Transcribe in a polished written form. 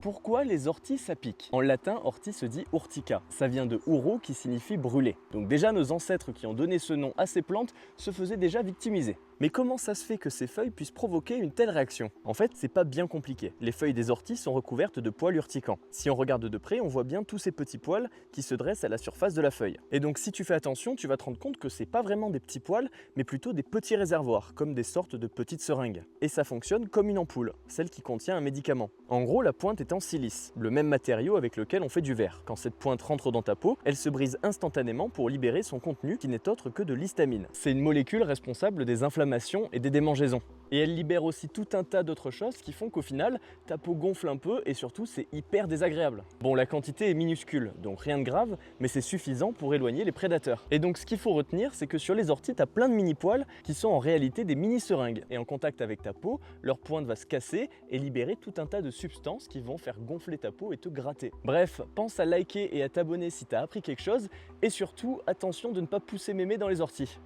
Pourquoi les orties ça pique? En latin, ortie se dit urtica. Ça vient de uro qui signifie brûler. Donc déjà nos ancêtres qui ont donné ce nom à ces plantes se faisaient déjà victimiser. Mais comment ça se fait que ces feuilles puissent provoquer une telle réaction? En fait, c'est pas bien compliqué. Les feuilles des orties sont recouvertes de poils urticants. Si on regarde de près, on voit bien tous ces petits poils qui se dressent à la surface de la feuille. Et donc si tu fais attention, tu vas te rendre compte que c'est pas vraiment des petits poils, mais plutôt des petits réservoirs, comme des sortes de petites seringues. Et ça fonctionne comme une ampoule, celle qui contient un médicament. En gros, la pointe est en silice, le même matériau avec lequel on fait du verre. Quand cette pointe rentre dans ta peau, elle se brise instantanément pour libérer son contenu qui n'est autre que de l'histamine. C'est une molécule responsable des inflammations et des démangeaisons. Et elle libère aussi tout un tas d'autres choses qui font qu'au final, ta peau gonfle un peu et surtout c'est hyper désagréable. Bon, la quantité est minuscule, donc rien de grave, mais c'est suffisant pour éloigner les prédateurs. Et donc ce qu'il faut retenir, c'est que sur les orties, t'as plein de mini-poils qui sont en réalité des mini-seringues. Et en contact avec ta peau, leur pointe va se casser et libérer tout un tas de substances qui vont faire gonfler ta peau et te gratter. Bref, pense à liker et à t'abonner si t'as appris quelque chose, et surtout, attention de ne pas pousser mémé dans les orties.